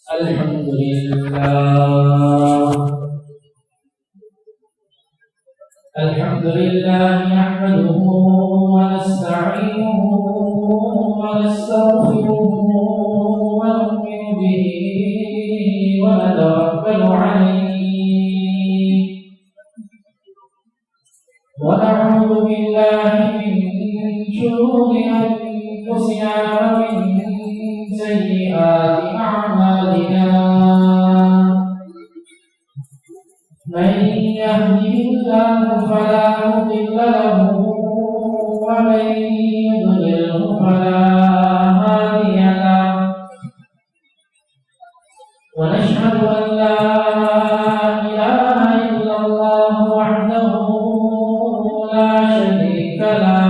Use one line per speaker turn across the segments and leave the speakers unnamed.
الحمد لله نحمده ونستعينه ونستغفره ونؤمن به ونتوكل عليه ونعوذ بالله من شرور أنفسنا ومن سيئات أعمالنا من يهده الله فلا مضل له ومن يضلله فلا هادي له ونشهد أن لا إله إلا الله وحده لا شريك له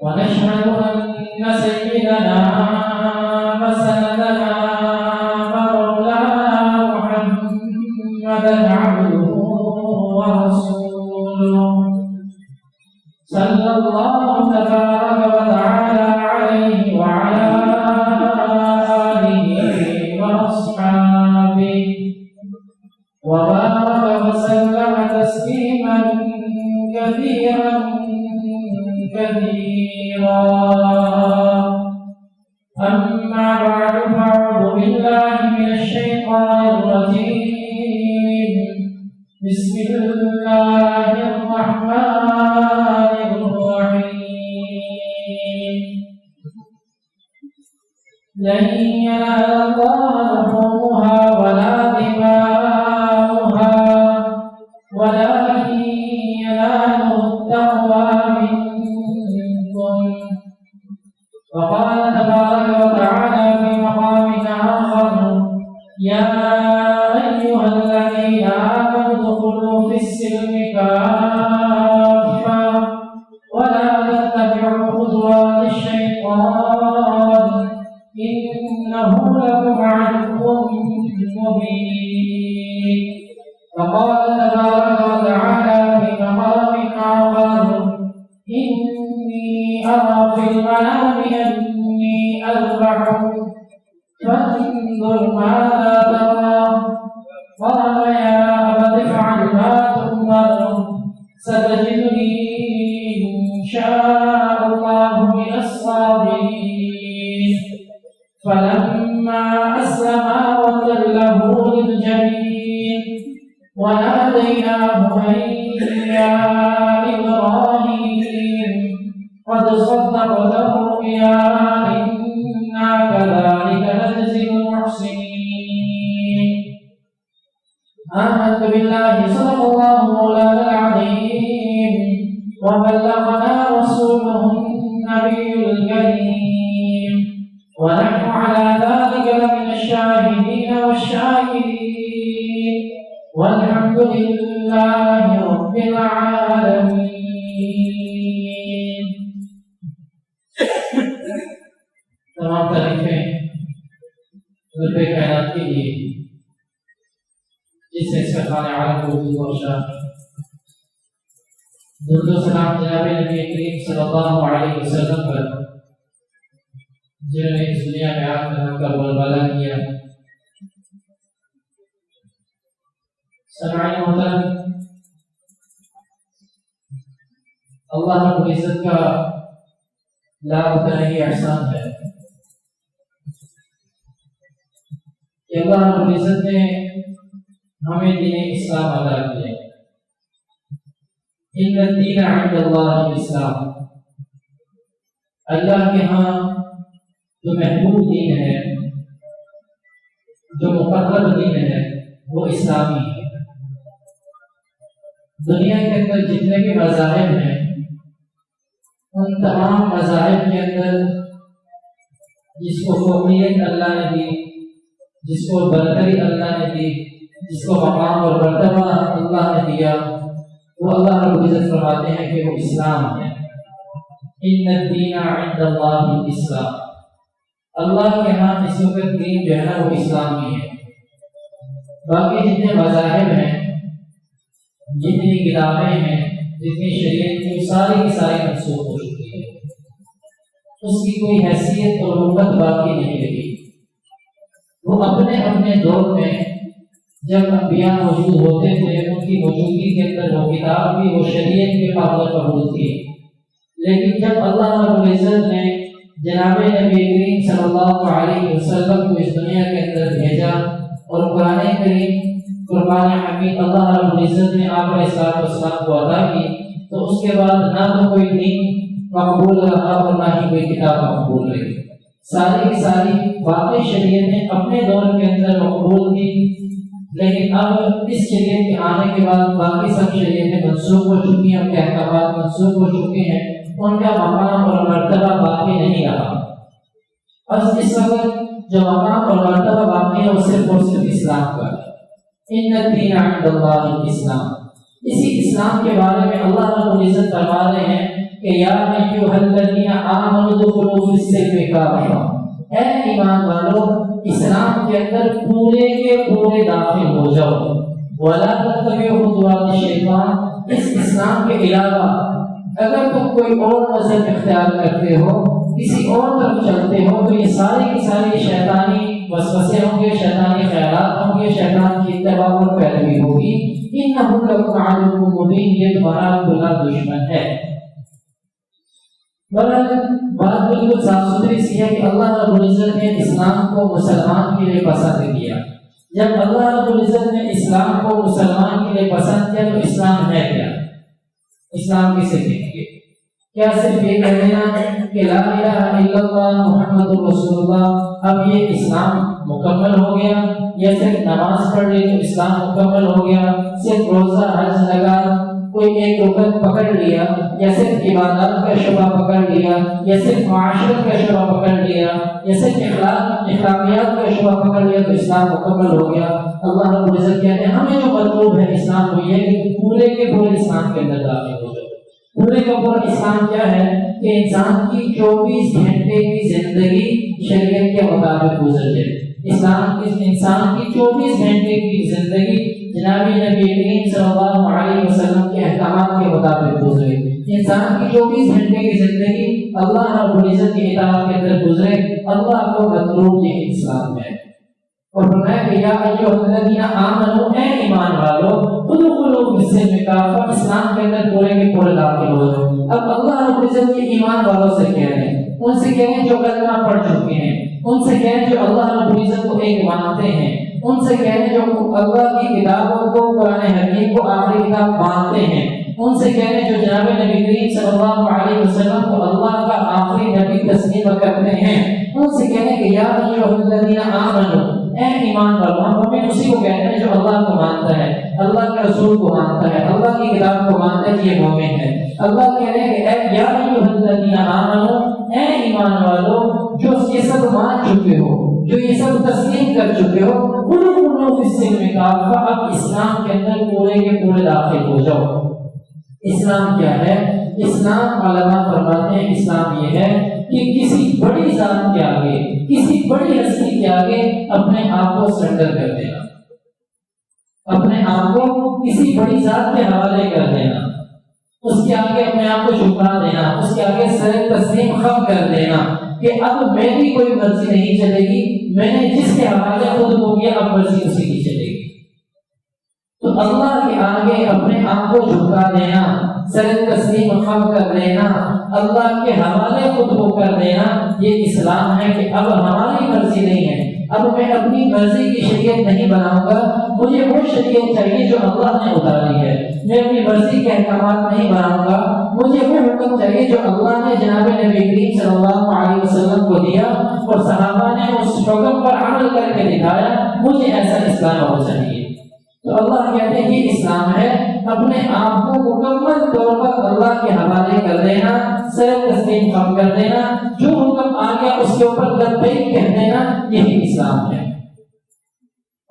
ونشهد أن سيدنا وسندنا مولانا محمدا عبده ورسوله صلى الله تبارك وتعالى عليه وعلى آله وأصحابه وبارك وسلم تسليما كثيرا أما بعد فأعوذ بالله من الشيطان الرجيم بسم الله الرحمن الرحيم لن ينال الله لحومها ولا دماؤها ولكن يناله التقوى منكم وقال تبارك وتعالى في مقام آخر يا أيها الذين آمنوا ادخلوا في السلم كافة ولا تتبعوا خطوات الشيطان إنه لكم عدو مبين وقال تبارك وتعالى في مقام آخر إني أرى في المنام أني أذبحك فانظر ماذا ترى قال يا أبت افعل ما تؤمر ستجدني إن شاء الله من الصابرين فلما أسلما وتله للجبين وناديناه أن يا إبراهيم قد صدقت الرؤيا إنا كذلك نجزي المحسنين آمنت بالله صدق الله مولانا العظيم وبلغنا رسوله النبي الكريم ونحن على ذلك لمن الشاهدين والشاكرين والحمد لله رب العالمين تمام تعریفیں رب کائنات کے لیے جس نے سرکار عالم کو وجود بخشا درود و سلام جناب نبی کریم صلی اللہ علیہ وسلم پر جنہوں نے اس دنیا میں آ کر ہم کا بولبالا کیا سامعین محترم اللہ رب العزت کا لا بتانے احسان ہے کہ اللہ رب العزت نے ہمیں دین اسلام عطا کیا ان الدین عند اللہ الاسلام اللہ کے ہاں جو محبوب دین ہے جو مقرر دین ہے وہ اسلامی ہے دنیا کے اندر جتنے بھی مذاہب ہیں ان تمام مذاہب کے اندر جس کو فوقیت اللہ نے دی جس کو برتری اللہ نے دی جس کو مقام اور مرتبہ اللہ نے دیا وہ اللہ رب العزت فرماتے ہیں کہ وہ اسلام ہے ان الدین عند اللہ الاسلام اللہ کے ہاں اس وقت دین جو ہے نا وہ اسلامی ہے باقی جتنے مذاہب ہیں جتنی کتابیں ہیں جتنی شریعت کی ساری کی ساری منسوخ ہو چکی ہے اس کی کوئی حیثیت اور رغبت باقی نہیں رہی وہ اپنے اپنے دور میں جب انبیاء موجود ہوتے تھے ان کی موجودگی کے اندر وہ کتاب بھی وہ شریعت کے قابل قبول تھی، لیکن جب اللہ رب العزت نے جناب نبی کریم صلی اللہ علیہ وسلم کو اس دنیا کے اندر بھیجا اور قرآن کریم قرآن حمید اللہ رب العزت نے آپ علیہ السلام کو عطا کی، تو اس کے بعد نہ تو کوئی دین مقبول رہا اور نہ ہی کوئی کتاب مقبول رہی۔ ساری کی ساری باقی شریعتیں اپنے دور کے اندر مقبول تھی، لیکن اب اس شریعت کے آنے کے بعد باقی سب شریعتیں منسوخ ہو چکی ہیں، ان کے احکامات منسوخ ہو چکے ہیں، ان کا مقام اور مرتبہ باقی نہیں رہا۔ بس اس وقت جو مقام اور مرتبہ باقی ہے وہ صرف اور صرف اسلام کا ہے۔ ان الدین عند اللہ الاسلام، اسی اسلام کے بارے میں اللہ رب العزت فرما رہے ہیں کہ یا ایھا الذین آمنوا ادخلوا فی السلم کافہ، اے ایمان والو اسلام کے اندر پورے کے پورے داخل ہو جاؤ، ولا تتبعوا خطوات الشیطان، اس اسلام کے علاوہ اگر تم کوئی اور مذہب اختیار کرتے ہو، کسی اور طرف چلتے ہو، تو یہ ساری کی ساری شیطانی وسوسے ہوں گے، شیطانی خیالات ہوں گے، شیطان کی اتباع اور پیروی ہوگی۔ انہ لکم عدو مبین، یہ تمہارا کھلا دشمن ہے۔ بات بالکل صاف ستھری سی ہے کہ اللہ رب العزت نے اسلام کو مسلمان کے لیے پسند کیا۔ جب اللہ رب العزت نے اسلام کو مسلمان کے لیے پسند کیا تو اسلام ہے کیا؟ اسلام کسے کہیں گے؟ کیا صرف یہ کہہ دینا کہ لا الہ الا اللہ محمد رسول اللہ اب یہ اسلام مکمل ہو گیا، یا صرف نماز پڑھ لی تو اسلام مکمل ہو گیا، صرف روزہ حج لگا کوئی ایک رکن پکڑ لیا، یا صرف عبادات کا شعبہ پکڑ لیا، یا صرف معاشرت کا شعبہ پکڑ لیا، یا صرف اخلاقیات کا شعبہ پکڑ لیا تو اسلام مکمل ہو گیا؟ اللہ رب العزت کہتے ہیں ہمیں جو مطلوب ہے اسلام کو یہ کہ پورے کے پورے اسلام کے اندر داخل ہو جائے۔ پورے کا پورا اسلام کیا ہے کہ انسان کی 24 گھنٹے کی زندگی شریعت کے مطابق گزر جائے۔ اسلام انسان کی 24 گھنٹے کی زندگی جناب نبی کریم صلی اللہ علیہ وسلم کے احکامات کے مطابق گزرے۔ انسان کی 24 گھنٹے کی زندگی اللہ رب العزت کی اطاعت کے اندر گزرے۔ اللہ کو مطلوب یہ اسلام ہے۔ اور فرمایا کہ یا ایھا الذین آمنوا، اے ایمان والو، ادخلوا فی السلم کافہ، اسلام کے اندر پورے کے پورے داخل ہو جاؤ۔ اب اللہ رب العزت کے ایمان والوں سے کہہ رہے ہیں، ان سے کہہ رہے ہیں جو کلمہ پڑھ چکے ہیں، ان سے کہہ رہے ہیں جو اللہ رب العزت کو ایک مانتے ہیں، ان سے کہہ رہے ہیں جو اللہ کی کتابوں کو قرآن حکیم کو آخری کتاب مانتے ہیں، ان سے کہہ رہے ہیں جو جناب نبی کریم صلی اللہ علیہ وسلم کو اللہ کا آخری نبی تسلیم کرتے ہیں، ان سے کہہ رہے ہیں کہ یا ایھا الذین آمنوا، اے ایمان والو۔ ہم مومن اسی کو کہتے ہیں جو اللہ کو مانتا ہے، اللہ کے رسول کو مانتا ہے، اللہ کی کتاب کو مانتا ہے، یہ مومن ہے۔ اللہ کہہ رہے ہیں کہ اے یا ایھا الذین آمنوا، اے ایمان والو جو یہ سب مان چکے ہو، جو یہ سب تسلیم کر چکے ہو، ادخلوا فی السلم کافہ، اب اسلام کے اندر پورے کے پورے داخل ہو جاؤ۔ اسلام کیا ہے؟ اسلام علماء فرماتے ہیں اسلام یہ ہے کہ کسی بڑی ذات کے آگے، کسی بڑی ہستی کے آگے اپنے آپ کو سرنڈر کر دینا، اپنے آپ کو کسی بڑی ذات کے حوالے کر دینا، اس کے آگے اپنے آپ کو جھکا دینا، اس کے آگے سر تسلیم خم کر دینا کہ اب میری کوئی مرضی نہیں چلے گی، میں نے جس کے حوالے خود ہو گیا اب مرضی اسی کی چلے گی۔ تو اللہ کے آگے اپنے آپ کو جھکا دینا، سر تسلیم خم کر دینا، اللہ کے حوالے خود کو کر دینا، یہ اسلام ہے کہ اب ہماری مرضی نہیں ہے، اب میں اپنی مرضی کی شریعت نہیں بناؤں گا، مجھے وہ شریعت چاہیے جو اللہ نے اتاری ہے، میں اپنی مرضی کے احکامات نہیں بناؤں گا، مجھے وہ حکم چاہیے جو اللہ نے جناب نبی کریم صلی اللہ علیہ وسلم کو دیا اور صحابہ نے اس حکم پر عمل کر کے دکھایا، مجھے ایسا اسلام ہونا چاہیے۔ تو اللہ کہتے ہیں یہ اسلام ہے، اپنے آپ کو مکمل طور پر اللہ کے حوالے کر دینا، سر تسلیم خم کر دینا، جو حکم آ گیا اس کے اوپر لبیک کہہ دینا، یہی اسلام ہے۔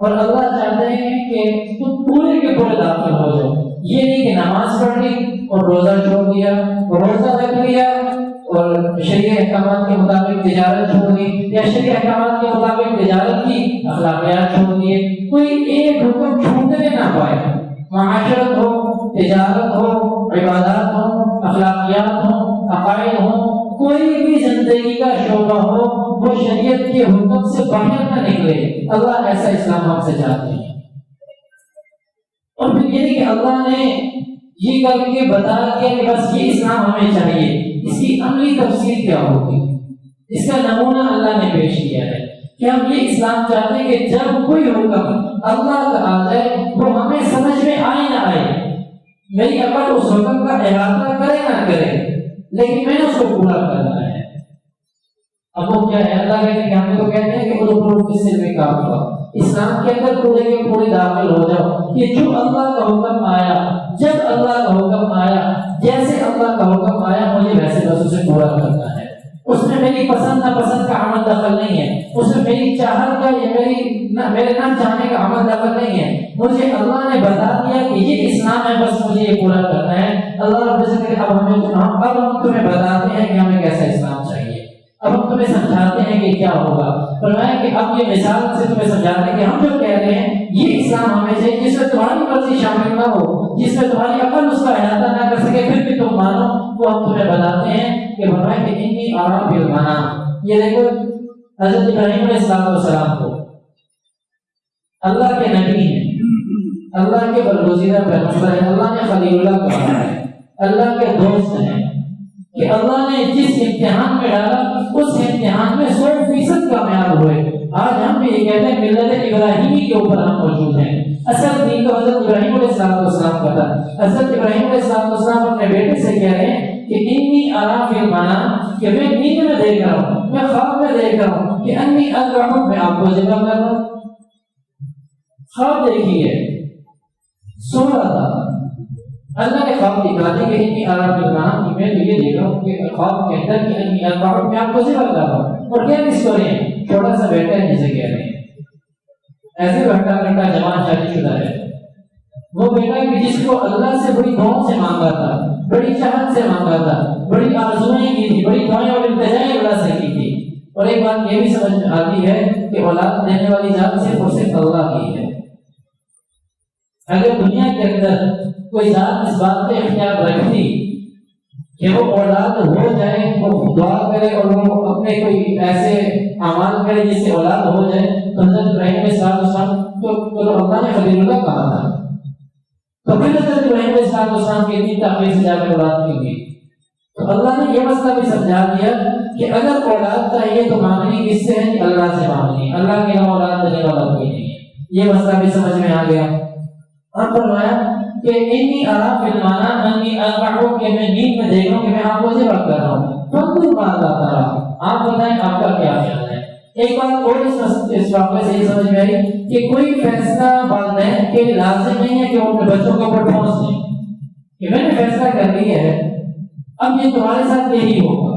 اور اللہ چاہتے ہیں کہ تم پورے کے پورے داخل ہو جاؤ، یہ نہیں کہ نماز پڑھ لی اور روزہ چھوڑ دیا، روزہ رکھ لیا اور شریع احکامات کے مطابق تجارت چھوڑ دی، یا شریع احکامات کے مطابق تجارت کی، اخلاقیات چھوڑ دیے، کوئی ایک حکم چھوٹنے نہ پائے، معاشرت ہو، تجارت ہو، عبادات ہو، اخلاقیات ہو، عقائد ہو، کوئی بھی زندگی کا شعبہ ہو وہ شریعت کے حکم سے باہر نہ نکلے. اللہ ایسا اسلام ہم سے چاہتے ہیں. اور پھر یہ کہ اللہ نے یہ کر کے بتا دیا کہ بس یہ اسلام ہمیں چاہیے. اس کی عملی تفسیر کیا ہوگی؟ اس کا نمونہ اللہ نے پیش کیا ہے کہ ہم یہ اسلام چاہتے ہیں کہ جب کوئی حکم اللہ کا آ جائے وہ ہمیں سمجھ میں آئے نہ آئے، میری عقل اس حکم کا احاطہ کرے نہ کرے، لیکن میں نے اس کو پورا کرنا ہے. اب وہ کیا ہے؟ اللہ کہتے ہیں کہ ہم تو کہتے ہیں کہ وہ کس سے میں کام ہوا اسلام کے اندر پورے کے پورے داخل ہو جاؤ کہ جو اللہ کا حکم آیا، جب اللہ کا حکم آیا، جیسے اللہ کا حکم آیا مجھے ویسے بس اسے پورا کرنا ہے. اس میں میری پسند ناپسند کا عمل دخل نہیں ہے، اس میں میری چاہت کا یا میرے نہ چاہنے کا عمل دخل نہیں ہے. مجھے اللہ نے بتا دیا کہ یہ اسلام ہے، بس مجھے یہ پورا کرنا ہے. اللہ رب العزت نے اب ہم تمہیں بتاتے ہیں کہ ہمیں کیسا اسلام چاہیے. اب ہم تمہیں سمجھاتے ہیں کہ کیا ہوگا. فرمایا کہ اب یہ مثال سے تمہیں سمجھاتے ہیں کہ ہم جو کہہ رہے ہیں یہ اسلام ہمیں چاہیے جس میں تمہاری مرضی شامل نہ ہو، جس میں تمہاری عقل اس کا احاطہ نہ کر سکے، پھر بھی تم مانو. وہ ہم تمہیں بتاتے ہیں کہ فرمایا کہ انی ارا بالمنام. یہ دیکھو حضرت ابراہیم علیہ السلام کو اللہ کے نبی ہیں، اللہ کے برگزیدہ پیغمبر ہیں، اللہ نے خلیل اللہ کہا ہے، اللہ کے دوست ہیں کہ اللہ نے جس امتحان میں ڈالا اس امتحان میں 100% کامیاب ہوئے. آج ہم بھی یہ کہتے ہیں ملت ابراہیمی کے اوپر ہم موجود ہیں. اصل دین تو حضرت ابراہیم علیہ السلام کا تھا. حضرت ابراہیم علیہ السلام اپنے بیٹے سے کہہ رہے ہیں کہ انی ارا فی المنام، کہ میں نیند میں دیکھ رہا ہوں، میں خواب میں دیکھ رہا ہوں کہ انی اذبحک، میں آپ کو ذبح کر رہا ہوں. خواب دیکھیے، سو رہا تھا، اللہ نے خواب دکھا دی کہ انی ارا فی المنام، کہ میں یہ دیکھ رہا ہوں کہ خواب کے اندر کہ انی اذبحک، میں آپ کو ذبح کر رہا ہوں. اور کیا کس کو رہے ہیں؟ چھوٹا سا بیٹا ہے جسے کہہ رہے ہیں، ایسے بیٹا جوان شادی شدہ ہے، وہ بیٹا کہ جس کو اللہ سے بڑی دعاؤں سے مانگا تھا، بڑی چاہت سے مانگا تھا، بڑی آرزوئیں کی تھی، بڑی دعائیں اور التجائیں اللہ سے کی تھی. اور ایک بات یہ بھی سمجھ میں آتی ہے کہ اولاد دینے والی ذات صرف اور صرف اللہ کی ہے. اگر دنیا کے اندر کوئی ذات اس بات پہ اختیار رکھتی کہ وہ اولاد ہو جائے، وہ دعا کرے اور وہ اپنے کوئی ایسے اعمال کرے جس سے اولاد ہو جائے، تو حضرت ابراہیم علیہ السلام تو اللہ نے خلیل اللہ کہا تھا. تو پھر حضرت ابراہیم علیہ السلام کی اتنی تاخیر سے جا کر اولاد کی ہوئی. تو اللہ نے یہ مسئلہ بھی سمجھا دیا کہ اگر اولاد چاہیے تو مانگنی کس سے ہے؟ کہ اللہ سے مانگنی، اللہ کے علاوہ اولاد دینے والا کوئی نہیں ہے. یہ مسئلہ بھی سمجھ میں آ گیا. اب فرمایا کہ انی ارا فی المنام انی اذبحک، کہ میں نیند میں دیکھ رہا ہوں کہ میں آپ کو ذبح کر رہا ہوں. فانظر ماذا ترى، آپ بتائیں آپ کا کیا خیال ہے. ایک بات اور اس واقعے سے یہ سمجھ میں آئی کہ کوئی فیصلہ والدین کے لازم نہیں ہے کہ وہ اپنے بچوں کے اوپر ٹھونس دیں کہ میں نے فیصلہ کر لیا ہے اب یہ تمہارے ساتھ یہی ہوگا.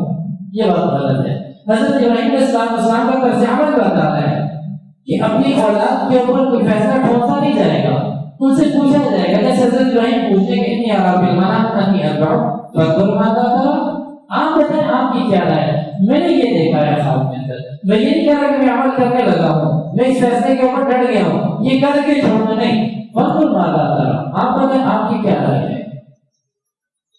یہ بات غلط ہے. حضرت ابراہیم علیہ السلام کا طرز عمل بتاتا ہے کہ اپنی اولاد کے اوپر کوئی فیصلہ ٹھونسا نہیں جائے گا، ان سے پوچھا جائے گا. جیسے حضرت ابراہیم پوچھتے کہ انی ارا بالمنام انی اذبحک فانظر ماذا ترى، آپ بتائیں آپ کی کیا رائے ہے. میں نے یہ دیکھا ہے خواب کے اندر، میں یہ نہیں کہہ رہا کہ میں عمل کرنے لگا ہوں، میں اس فیصلے کے اوپر ڈٹ گیا ہوں، یہ کر کے چھوڑنا نہیں. فانظر ماذا ترى، آپ بتائیں آپ کی کیا رائے ہے.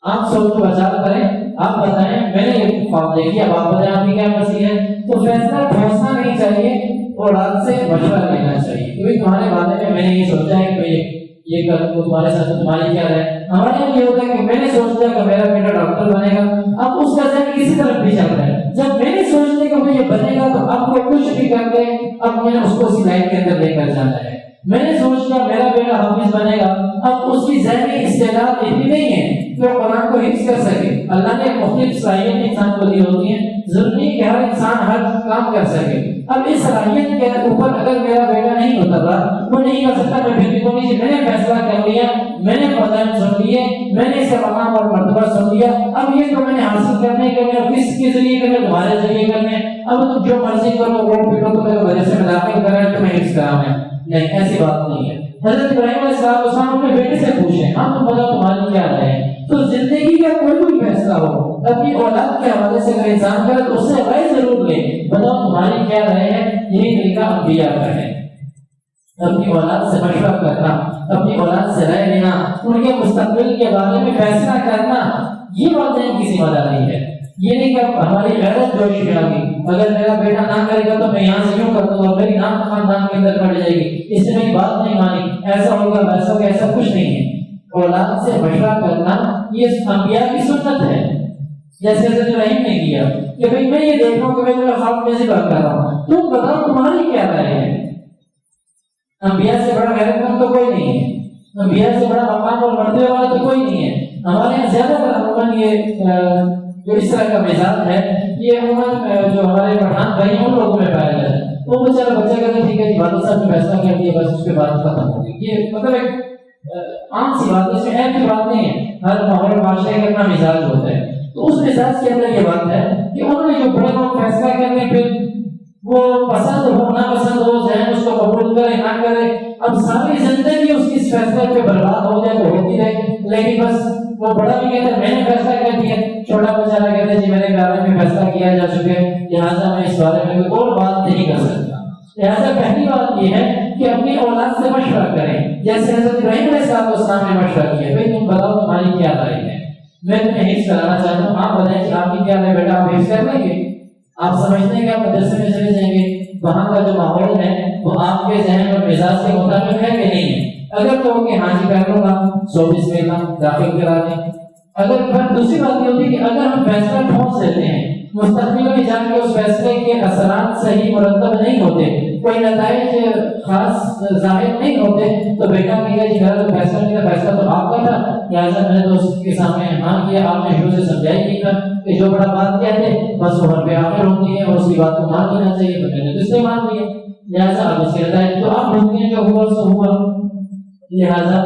آپ سوچ بچال کریں، آپ بتائیں میں نے یہ خواب دیکھی، اب آپ بتائیں آپ کی کیا مرضی ہے. تو فیصلہ ٹھونسنا نہیں چاہیے، اولاد سے مشورہ لینا چاہیے. کیونکہ تمہارے بارے میں نے یہ سوچا ہے کہ یہ کر تو تمہارے ساتھ تمہاری کیا رائے. ہمارے یہاں یہ ہوتا ہے کہ میں نے سوچ لیا کہ میرا بیٹا ڈاکٹر بنے گا، اب اس کا ذہن کسی طرف بھی چل رہا ہے. جب میں نے سوچ لیا کہ وہ یہ بنے گا تو اب وہ کچھ بھی کر کے اب میں نے اس کو اسی لائن کے اندر لے کر جانا ہے. میں نے سوچ لیا میرا بیٹا حافظ بنے گا، اب اس کی ذہنی استعداد اتنی نہیں ہے کہ وہ قرآن کو حفظ کر سکے. اللہ نے مختلف صلاحیتیں انسان کو دی ہوتی ہیں، ضروری کہ ہر انسان ہر کام کر سکے. اب اس صلاحیت کے اوپر اگر میرا بیٹا نہیں اتر رہا، وہ نہیں کر سکتا، میں پھر بھی تو نہیں، میں نے فیصلہ کر لیا، میں نے فضائل سن لیے، میں نے اس کا مقام اور مرتبہ سن لیا، اب یہ تو میں نے حاصل کرنے کے لیے کس کے ذریعے کرنے، تمہارے ذریعے کرنے، اب تم جو مرضی کرو وہ پیٹو، تمہیں مدرسے میں داخل کرائے تمہیں حفظ کرانا. نہیں، ایسی بات نہیں ہے. حضرت ابراہیم علیہ السلام اپنے بیٹے سے پوچھیں ہم تو بتاؤ تمہاری کیا رائے ہے. تو زندگی کا کوئی فیصلہ ہو اپنی اولاد کے حوالے سے اگر انسان کرے تو اس سے رائے ضرور لے، بتاؤ تمہاری کیا رائے ہے. یہی طریقہ انبیاء کا ہے، اپنی اولاد سے مشورہ کرنا، اپنی اولاد سے رائے لینا، ان کے مستقبل کے بارے میں فیصلہ کرنا، یہ والدین کی ذمہ داری ہے. یہ نہیں کہ ہماری غیرت جوش میں آ گئی، اگر میرا بیٹا نہ کرے گا تو میں یہاں سے یوں کر دوں گا، میری نام خاندان کے اندر پڑ جائے گی، اس نے میری بات نہیں مانی، ایسا ہوگا ویسا ہوگا، ایسا کچھ نہیں ہے۔ اولاد سے مشورہ کرنا یہ انبیاء کی سنت ہے، جیسے حضرت ابراہیم نے کیا کہ بھئی میں یہ دیکھ رہا ہوں کہ میں تمہیں خواب میں ذبح کر رہا ہوں، تم بتاؤ تمہاری کیا رائے ہے۔ انبیاء سے بڑا غیرت مند تو کوئی نہیں ہے، انبیاء سے بڑا مقام اور مرتبے والا تو کوئی نہیں ہے۔ ہمارے یہاں زیادہ تر عموماً یہ جو اس طرح کا مزاج ہے، یہ عموماً جو ہمارے پٹھان بھائی ہیں ان لوگوں میں پایا جاتا ہے۔ وہ بچہ کہتا ہے ٹھیک ہے جی والد صاحب نے فیصلہ کر دیا، بس اس کے بعد ختم ہو گئی۔ یہ مطلب ایک عام سی بات ہے، اس میں عیب کی بات نہیں ہے، ہر ماحول معاشرے کا اپنا مزاج ہوتا ہے۔ تو اس مزاج کے اندر یہ بات ہے کہ انہوں نے جو بڑے لوگ فیصلہ کرتے ہیں، پھر وہ پسند ہو نہ پسند ہو، ذہن اس کو قبول کرے نہ کرے، اب ساری زندگی اس کی اس فیصلے پہ برباد ہو جائے تو ہوتی رہے، لیکن بس وہ بڑا بھی کہتا ہے میں نے فیصلہ کر دیا، چھوٹا بچہ کہتا ہے جی میرے بارے میں فیصلہ کیا جا چکے، لہٰذا میں اس بارے میں کوئی اور بات نہیں کر سکتا۔ لہٰذا پہلی بات یہ ہے کہ اپنی اولاد سے مشورہ کریں، جیسے حضرت ابراہیم علیہ السلام نے مشورہ کیا، بھائی تم بتاؤ تمہاری کیا رائے ہے، میں تمہیں حفظ کرانا چاہتا ہوں، آپ بتائیں کہ آپ کی کیا رائے، بیٹا آپ حفظ کر لیں گے؟ آپ سمجھتے ہیں کہ آپ مدرسے میں چلے جائیں گے، وہاں کا جو ماحول ہے وہ آپ کے ذہن اور مزاج کے مطابق ہے کہ نہیں ہے؟ اگر تو کہ ہاں جی کر لوں گا 24 میں کا داخل کرا دیں۔ اگر پھر دوسری بات یہ ہوتی ہے کہ اگر ہم فیصلہ ٹھوس لیتے ہیں، مستقبل میں جان کے اس فیصلے کے اثرات صحیح مرتب نہیں ہوتے، کوئی نتائج خاص ظاہر نہیں ہوتے، تو بیٹا کہے جی میرا تو فیصلہ تو آپ کا تھا، لہٰذا میں نے دوست کے سامنے ہاں کیا، آپ نے شروع سے سمجھائی نہیں تھا کہ جو بڑا بات کہتے بس وہ ہر پہ آخر ہوتی ہے اور اس کی بات کو مان لینا چاہیے، تو میں نے تو اس سے مان لیا، لہٰذا اب اس کے نتائج تو آپ بھولتے ہیں جو ہوا سو ہوا۔ لہٰذا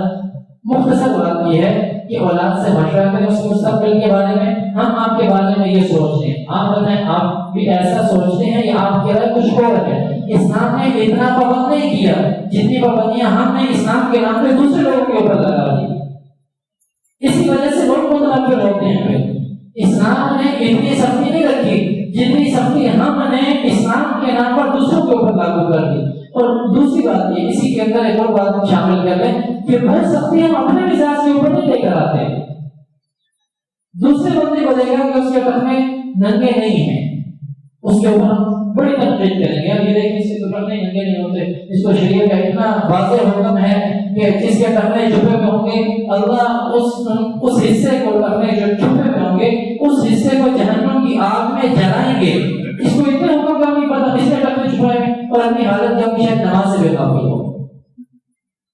مختصر بات یہ ہے کہ اولاد سے مشورہ کریں اس مستقبل کے بارے میں، ہم آپ کے بارے میں یہ سوچتے ہیں، آپ بتائیں آپ بھی ایسا سوچتے ہیں یا آپ کے رائے کچھ اور ہے؟ اسلام نے اتنا پابند نہیں کیا جتنی پابندیاں ہم نے اسلام کے نام پہ دوسرے لوگوں کے اوپر لگا دی، اسی وجہ سے لوگ متنفر ہوتے ہیں۔ پھر اسلام نے اتنی سختی نہیں رکھی جتنی سختی ہم نے اسلام کے نام پر دوسروں کے اوپر لاگو کر دی۔ اور دوسری بات یہ اسی کے اندر ایک اور بات شامل کر لیں کہ وہ سختی ہم اپنے مزاج کے اوپر نہیں لے کر آتے، دوسرے بندے کو دیکھا کہ اس کے ٹخنے ننگے نہیں ہیں، اس کے اوپر ہم بڑی تنقید کریں گے، اب یہ دیکھیں اس کے ٹخنے ننگے نہیں ہوتے، اس کو شریعت کا اتنا واضح حکم ہے کہ جس کے ٹخنے چھپے میں ہوں گے اللہ اس حصے کو، ٹخنے جو چھپے میں ہوں گے اس حصے کو جہنم کی آگ میں جلائیں گے۔ اس کو اتنے حکم کا نہیں پتا، اس نے ٹخنے چھپائے اور اپنی حالت جب شاید نماز سے بے غافل ہو،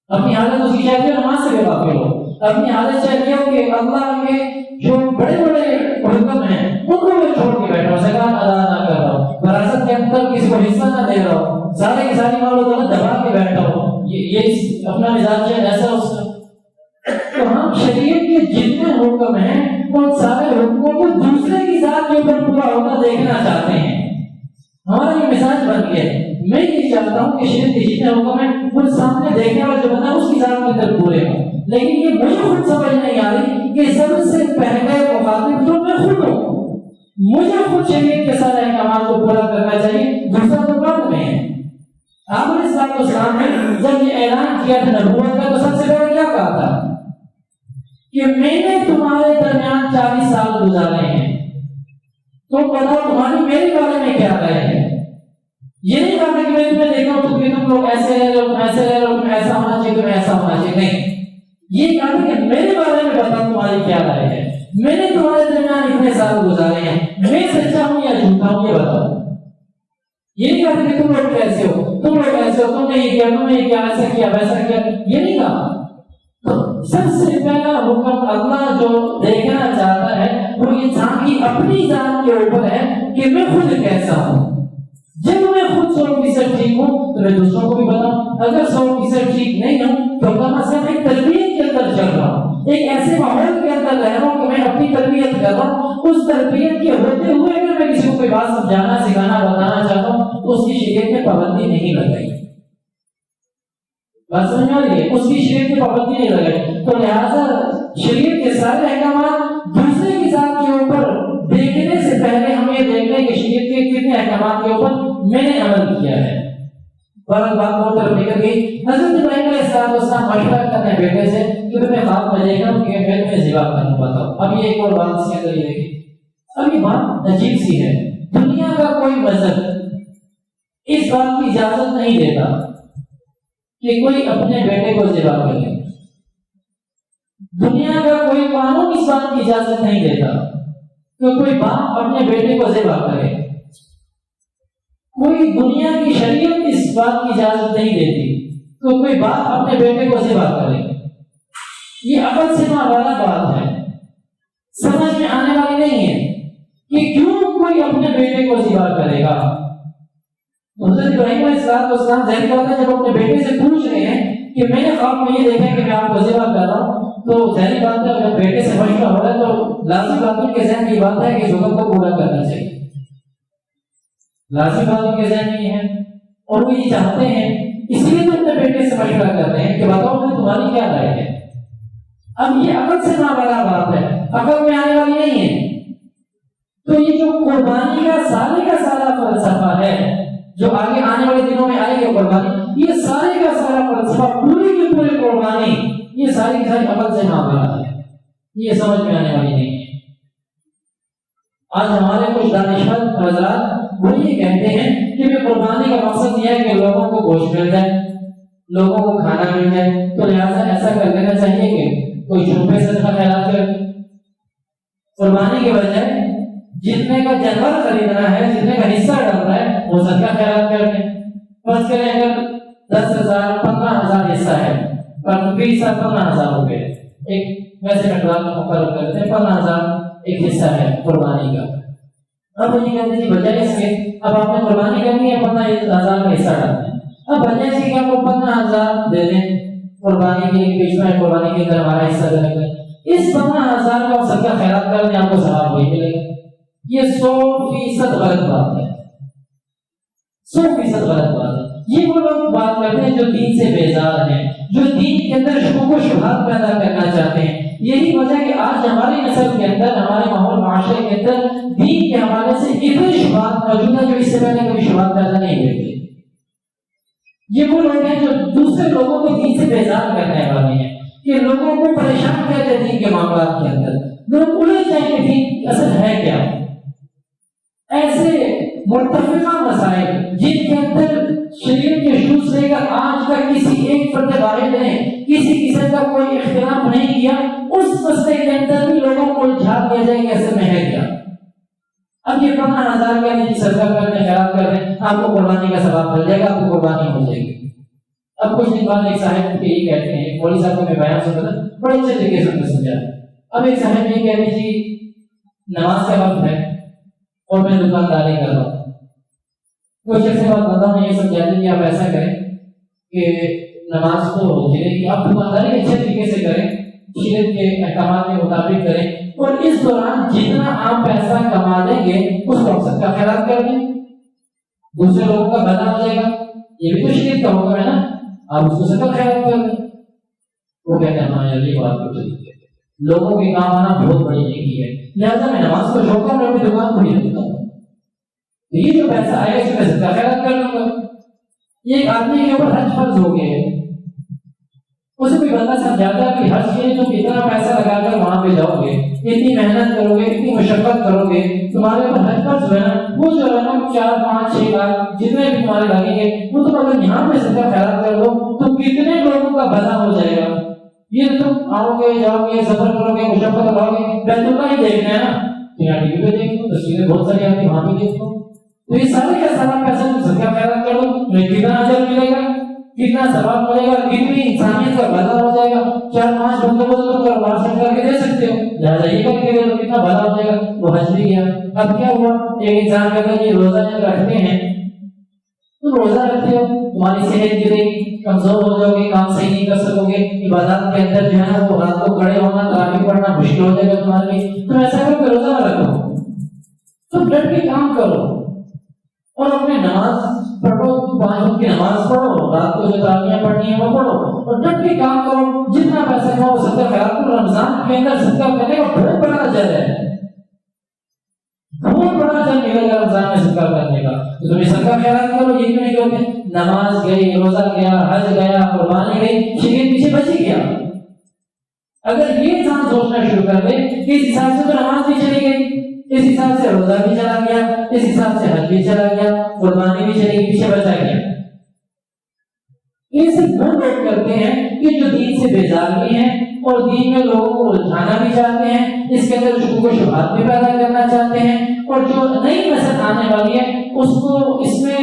اپنی حالت اس کی شاید نماز سے بے غافل ہو، اپنی حالت شاید یہ ہو کہ اللہ کے جو بڑے بڑے حکم ہیں ان کو میں چھوڑ کے بیٹھا ہوں، زکات ادا نہ کر رہا ہوں، وراثت کے اندر کسی کو حصہ نہ دے رہا ہوں، سارے کی ساری مال و دولت دبا کے بیٹھا ہوں، یہ اپنا مزاج ہے ایسا اس کا۔ تو ہم شریعت کے جتنے حکم ہیں ان سارے حکموں کو دوسرے کی ذات کے اوپر پورا ہوتا دیکھنا چاہتے ہیں، ہمارا یہ مزاج بن گیا ہے۔ میں یہ چاہتا ہوں کہ شریعت کے جتنے حکم ہیں وہ سامنے دیکھنے والا جو بندہ اس کی ذات کے اندر پورے ہوں، لیکن یہ مجھے خود سمجھ نہیں آ رہی کہ سب سے پہلے مخاطب تو میں خود ہوں، مجھے خود شریعت کے سارے احکامات کو پورا کرنا چاہیے، دوسرا تو بعد میں ہے۔ آپ نے اسلام نے جب یہ اعلان کیا تھا نبوت کا تو سب سے پہلے کیا کہا تھا کہ میں نے تمہارے درمیان 40 سال گزارے ہیں، تو بتاؤ تمہاری میرے بارے میں کیا رائے ہے؟ یہ نہیں کہا کہ میں تمہیں دیکھا ہوں کہ تم لوگ ایسے رہ لو، تم ایسے رہ لو، تم ایسا ہونا چاہیے، تمہیں ایسا ہونا چاہیے، نہیں، یہ کہا کہ میرے بارے میں بتاؤ تمہاری کیا رائے ہے، میں نے تمہارے درمیان اتنے سال گزارے ہیں، میں سچا ہوں یا جھوٹا ہوں یہ بتاؤ۔ یہ نہیں کہا کہ تم لوگ کیسے ہو، تم لوگ ایسے ہو، تم نے یہ کیا، تم نے یہ کیا، ایسا کیا ویسا کیا، یہ نہیں کہا۔ سب سے پہلا حکم اللہ جو دیکھنا چاہتا ہے وہ انسان کی اپنی ذات کے اوپر ہے کہ میں خود کیسا ہوں۔ جب میں خود 100% ٹھیک ہوں تو میں دوسروں کو بھی بتاؤں، اگر 100% ٹھیک نہیں ہوں تو کم از کم ایک تربیت کے اندر چل رہا ہوں، ایک ایسے ماحول کے اندر رہ رہا ہوں کہ میں اپنی تربیت کر رہا ہوں، اس تربیت کے ہوتے ہوئے اگر میں کسی کو کوئی بات سمجھانا سکھانا بتانا چاہتا ہوں تو اس کی شریعت میں پابندی نہیں لگائی، بات سمجھ آ رہی ہے، اس کی شریعت میں پابندی نہیں لگائی، تو لہٰذا شریعت کے سارے احکامات دوسرے کی ذات کے اوپر دیکھنے سے پہلے ہم یہ دیکھ لیں کہ شریعت کے کتنے احکامات کے اوپر میں نے عمل کیا ہے۔ بات بہت طرف نکل گئی۔ حضرت ابراہیم علیہ السلام مشورہ کرتے ہیں بیٹے سے کہ تمہیں خواب میں دیکھا ہوں کہ میں تمہیں ذبح کرنا بتاؤ۔ اب یہ ایک اور بات اس کے اندر یہ ہے اب یہ بات عجیب سی ہے، دنیا کا کوئی مذہب اس بات کی اجازت نہیں دیتا کہ کوئی اپنے بیٹے کو ذبح کرے، دنیا کا کوئی قانون اس بات کی اجازت نہیں دیتا کہ کوئی باپ اپنے بیٹے کو ذبح کرے، کوئی دنیا کی شریعت اس بات کی اجازت نہیں دیتی کہ کوئی باپ اپنے بیٹے کو ذبح کرے۔ یہ عقل سے والا بات ہے، سمجھ میں آنے والی نہیں ہے کہ کیوں کوئی اپنے بیٹے کو ذبح کرے گا۔ حضرت ابراہیم علیہ السلام ظاہر بات ہے جب اپنے بیٹے سے پوچھ رہے ہیں کہ میں نے خواب میں یہ دیکھا کہ میں آپ کو ذبح کر رہا ہوں، تو ظاہر بات ہے اگر بیٹے سے مشورہ ہو رہا ہے تو لازمی بات ان کے ذہن کی بات ہے کہ اس حکم کو پورا کرنا چاہیے، لازمی بات ان کے ذہن میں ہے اور وہ یہ چاہتے ہیں، اس لیے تو اپنے بیٹے سے مشورہ کرتے ہیں کہ بتاؤ کہ تمہاری کیا رائے ہے۔ اب یہ عقل سے نابینا بات ہے، عقل میں آنے والی نہیں ہے۔ تو یہ جو قربانی کا سارا فلسفہ ہے جو آگے آنے والے دنوں میں آئے گا، قربانی یہ سارے کا سارا فلسفہ، پوری کی پوری قربانی، یہ ساری کی ساری عقل سے نابینا ہے، یہ سمجھ میں آنے والی نہیں ہے۔ آج ہمارے کچھ دانشمند حضرات وہ یہ کہتے ہیں کہ قربانی کا مقصد یہ ہے کہ لوگوں کو گوشت مل جائے، لوگوں کو کھانا مل جائے، تو لہٰذا ایسا کر لینا چاہیے کہ کوئی چھوٹے صدقہ خیرات کرے، قربانی کے بجائے جتنے کا جانور خریدنا ہے، جتنے کا حصہ ڈالنا ہے وہ صدقہ خیرات کر دیں۔ فرض کریں اگر 10,000 15,000 حصہ ہے، پر فی حصہ 15,000 روپے، ایک ویسے مقدار مقرر کرتے ہیں، 15,000 ایک حصہ ہے قربانی کا۔ اب یہ کہتے ہیں بجائے اس کے اب آپ نے قربانی کرنی ہے 15,000 کا حصہ ڈالتے ہیں، اب بجائے اس کے آپ کو 15,000 دے دیں قربانی کے لیے، بیچ میں قربانی کے اندر ہمارا حصہ دے دیں، اس 15,000 کا صدقہ خیرات کر دیں، آپ کو ثواب وہی ملے گا۔ یہ 100% غلط بات ہے، 100% غلط بات ہے۔ یہ وہ لوگ بات کرتے ہیں جو دین سے بیزار ہیں، جو دین کے اندر شکوک و شبہات پیدا کرنا چاہتے ہیں۔ یہی وجہ کہ آج ہماری نسل کے اندر، ہمارے ماحول معاشرے کے اندر دین کے حوالے سے اتنے شبہات موجود ہیں جو اس سے پہلے کبھی شبہات پیدا نہیں ہوئے تھے۔ یہ وہ لوگ ہیں جو دوسرے لوگوں کو دین سے بیزار کرنے والے ہیں، کہ لوگوں کو پریشان کرتے ہیں دین کے معاملات کے اندر، لوگ الجھ جائیں کہ دین اصل ہے کیا۔ ایسے متفقہ مسائل جن کے اندر شریعت کے شروع سے لے کر آج تک کسی ایک فرد واحد نے کسی قسم کا کوئی اختلاف نہیں کیا، اس مسئلے کے اندر بھی لوگوں کو الجھا دیا جائے کہ اصل میں ہے کیا۔ اب یہ 15,000 کا نہیں صدقہ کرنے خیرات کر رہے ہیں، آپ کو قربانی کا ثواب مل جائے گا، آپ کو قربانی ہو جائے گی۔ اب کچھ دن بعد ایک صاحب کے یہ کہتے ہیں، مولوی صاحب کو میں بیان سنتا تھا، بڑے اچھے طریقے سے سمجھا۔ اب ایک صاحب یہ کہہ رہی جی نماز کا وقت ہے اور میں دکانداری کر رہا ہوں، کچھ ایسے بات بتاؤں میں یہ سمجھاتے ہیں کہ آپ ایسا کریں کہ نماز کو آپ دکانداری اچھے طریقے سے کریں، شریعت کے احکامات کے مطابق کریں، اور اس دوران جتنا آپ پیسہ کما لیں گے اس مقصد کا خیرات کر دیں، دوسرے لوگوں کا بھلا ہو جائے گا، یہ بھی تو شریعت کا حکم ہے نا، آپ اس کو صدقہ خیرات کر دیں۔ وہ کہتے ہیں ہاں یہ بات تو ٹھیک ہے، لوگوں کے کام آنا بہت بڑی نیکی ہے، لہٰذا میں نماز کو چھوڑ کر میں اپنی دکان کھلی رکھتا ہوں، یہ جو پیسہ آئے گا اس میں صدقہ خیرات کر دوں گا۔ یہ ایک آدمی کے اوپر حج فرض ہو گیا ہے، اسے کوئی بندہ سمجھاتا ہے کہ حج کے لیے تم اتنا پیسہ لگا کر وہاں پہ جاؤ گے، اتنی محنت کرو گے، اتنی مشقت کرو گے، تمہارے اوپر حج فرض جو ہے نا وہ جو ہے نا 4 5 6 لاکھ جتنے بھی تمہارے لگیں گے وہ تم اگر یہاں پہ صدقہ خیرات کر دو تو کتنے لوگوں کا بھلا ہو جائے گا۔ یہ تم آؤ گے جاؤ گے سفر کرو گے مشقت کرو گے، بیت اللہ ہی دیکھنا ہے نا، یہاں ٹی وی پہ دیکھ لو، تصویریں بہت ساری آتی وہاں پہ دیکھ لو، تو یہ سارے کا سارا پیسہ تم صدقہ خیرات کر دو، تمہیں کتنا اجر ملے گا، کتنا ثواب ملے گا، کتنی انسانیت کا بھلا ہو جائے گا۔ 4 5 بندوں کو تم قربان کر کے دے سکتے ہو، لہٰذا یہ کر کے دے تو کتنا بھلا ہو جائے گا۔ وہ حج بھی گیا۔ اب کیا ہوا، ایک انسان کہتا ہے یہ روزہ جب رکھتے ہیں تو روزہ رکھتے ہو تمہاری صحت گرے گی، کمزور ہو جاؤ گے، کام صحیح نہیں کر سکو گے، عبادات کے اندر جو ہے نا وہ رات کو کھڑے ہونا تراویح پڑھنا مشکل ہو جائے گا تمہارے لیے، تم ایسا کرو کہ روزہ رکھو، تم ڈٹ کے کام کرو اور اپنے نماز پڑھو، 5 وقت کی نماز پڑھو، رات کو جو تراویح پڑھنی ہے وہ پڑھو اور ڈٹ کے کام کرو، جتنا پیسہ کماؤ صدقہ خیرات کرو۔ رمضان کے اندر صدقہ کرنے کا بہت بڑا اجر ہے، بہت بڑا اجر ملے گا رمضان میں صدقہ کرنے کا، تو تم صدقہ خیرات کرو۔ یہ کیوں نہیں کرو؟ نماز گئی، روزہ گیا، حج گیا، قربانی گئی، شریعت پیچھے بچ گیا۔ اگر یہ انسان سوچنا شروع کر دے کہ اس حساب سے تو نماز بھی چلی گئی، اس حساب سے روزہ بھی چلا گیا، اس حساب سے حج بھی چلا گیا، قربانی بھی چلی گئی، پیچھے بچا گیا۔ یہ صرف وہ لوگ کرتے ہیں کہ جو دین سے بیزار بھی ہیں اور دین میں لوگوں کو الجھانا بھی چاہتے ہیں، اس کے اندر شکوک و شبہات بھی پیدا کرنا چاہتے ہیں، اور جو نئی نسل آنے والی ہے اس کو اس میں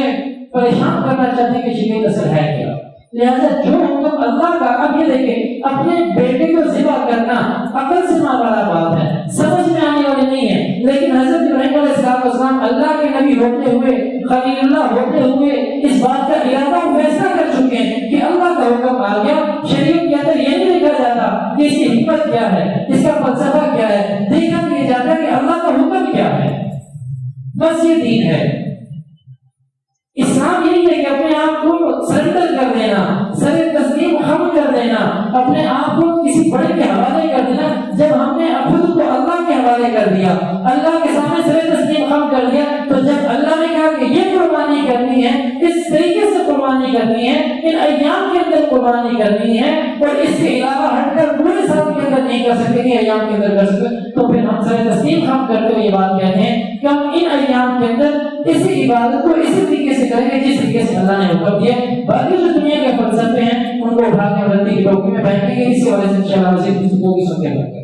پریشان کرنا چاہتے ہیں کہ شریعت اصل ہے کیا۔ لہذا جو حکم اللہ کا، اب یہ دیکھیں اپنے بیٹے کو ذبح کرنا عقل سے والا بات ہے، سمجھ میں آنے والی نہیں ہے، لیکن حضرت ابراہیم علیہ السلام اللہ کے نبی ہوتے ہوئے، خلیل اللہ ہوتے ہوئے اس بات کا ارادہ فیصلہ کر چکے ہیں کہ اللہ کا حکم آ گیا۔ شریعت کے اندر یہ نہیں دیکھا جاتا کہ اس کی حکمت کیا ہے، اس کا فلسفہ کیا ہے، دیکھا نہیں جاتا کہ اللہ کا حکم کیا ہے، بس یہ دین ہے۔ اسلام یہی ہے کہ اپنے آپ کو سرنڈر کر دینا، سر تسلیم خم کر دینا، اپنے آپ کو کسی بڑے کے حوالے کر دینا۔ جب ہم نے خود کو اللہ کے حوالے کر دیا، اللہ کے سامنے سر تسلیم خم کر دیا، تو جب اللہ نے کہا کہ یہ قربانی کرنی ہے، اس طریقے سے قربانی کرنی ہے، ان ایام کے اندر قربانی کرنی ہے، اور اس کے علاوہ ہٹ کر پورے سال کے اندر نہیں کر سکتے کہ ایام کے اندر کر سکتے، تو پھر ہم سر تسلیم خم کرتے ہوئے یہ بات کہتے ہیں کہ ہم ان ایام کے اندر اسی عبادت کو اسی طریقے سے کریں گے جس طریقے سے اللہ نے حکم دیا۔ باقی جو دنیا کے فلسفے ہیں ان کو اٹھا کے غلطی کی ٹوکری میں پھینکیں گے، اسی وجہ سے انشاءاللہ مزید گفتگو کی سنتے ہیں۔